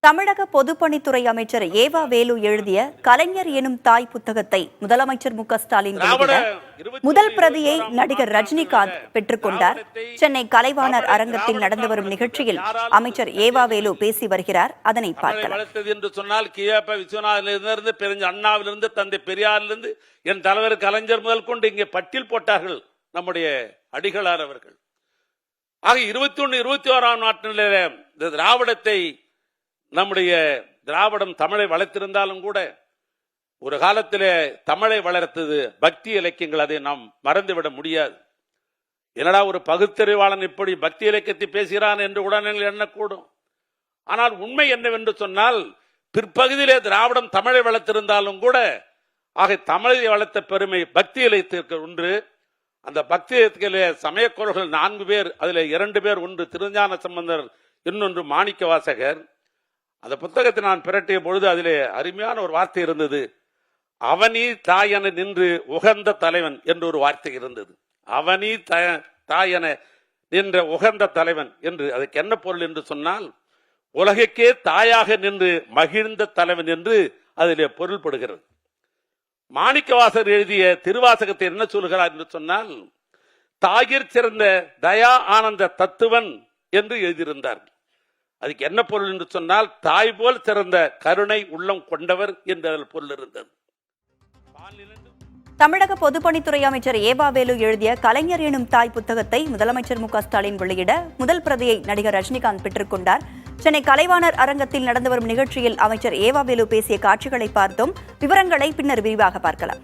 தமிழக பொதுப்பணித்துறை அமைச்சர் ஏவா வேலு எழுதிய கலைஞர் எனும் தாய் புத்தகத்தை முதலமைச்சர் மு.க.ஸ்டாலின் முதல் பிரதியை நடிகர் ரஜினிகாந்த் பெற்றுக் கொண்டார். சென்னை கலைவாணர் அரங்கத்தில் நடந்து வரும் நிகழ்ச்சியில் அமைச்சர் ஏவா வேலு பேசி வருகிறார். அதனை பார்க்கலாம். என்று சொன்னால் விஸ்வநாதனிலிருந்து அண்ணாவிலிருந்து தந்தை பெரியாரிலிருந்து என் தலைவர் கலைஞர் முதல் கொண்டு இங்கே பட்டியல் போட்டார்கள் நம்முடைய அடிகளார் அவர்கள். ஆக 21, 21ஆம் நாட்டிலே இந்த திராவிடத்தை நம்முடைய திராவிடம் தமிழை வளர்த்திருந்தாலும் கூட ஒரு காலத்திலே தமிழை வளர்த்தது பக்தி இலக்கியங்கள். அதை நாம் மறந்துவிட முடியாது. என்னடா ஒரு பகுத்தறிவாளன் இப்படி பக்தி இலக்கியத்தை பேசுகிறான் என்று கூட நீங்கள் எண்ணக்கூடும். ஆனால் உண்மை என்னவென்று சொன்னால் பிற்பகுதியிலே திராவிடம் தமிழை வளர்த்திருந்தாலும் கூட ஆக தமிழை வளர்த்த பெருமை பக்தி இலக்கியத்திற்கு ஒன்று. அந்த பக்தி இலக்கிய சமயக்குறள்கள் 4 பேர், அதில் 2 பேர், ஒன்று திருஞான சம்பந்தர், இன்னொன்று மாணிக்க வாசகர். அந்த புத்தகத்தை நான் பிரட்டிய பொழுது அதிலே அருமையான ஒரு வார்த்தை இருந்தது. அவனி தாயன நின்று உகந்த தலைவன் என்று ஒரு வார்த்தை இருந்தது. அவனி தாயன நின்ற உகந்த தலைவன் என்று. அதுக்கு என்ன பொருள் என்று சொன்னால் உலகுக்கே தாயாக நின்று மகிழ்ந்த தலைவன் என்று அதிலே பொருள்படுகிறது. மாணிக்கவாசகர் எழுதிய திருவாசகத்தை என்ன சொல்கிறார் என்று சொன்னால் தாயிற் சிறந்த தயா ஆனந்த தத்துவன் என்று எழுதியிருந்தார். அதுக்கு என்ன பொருள் என்று சொன்னால் தாய் போல் சிறந்த கருணை உள்ளம் கொண்டவர் என்று அதில் பொருள் இருந்தது. தமிழக பொதுப்பணித்துறை அமைச்சர் ஏவா வேலு எழுதிய கலைஞர் எனும் தாய் புத்தகத்தை முதலமைச்சர் மு.க.ஸ்டாலின் வெளியிட முதல் பிரதியை நடிகர் ரஜினிகாந்த் பெற்றுக் கொண்டார். சென்னை கலைவாணர் அரங்கத்தில் நடந்து வரும் நிகழ்ச்சியில் அமைச்சர் ஏவா வேலு பேசிய காட்சிகளை பார்த்தோம். விவரங்களை பின்னர் விரிவாக பார்க்கலாம்.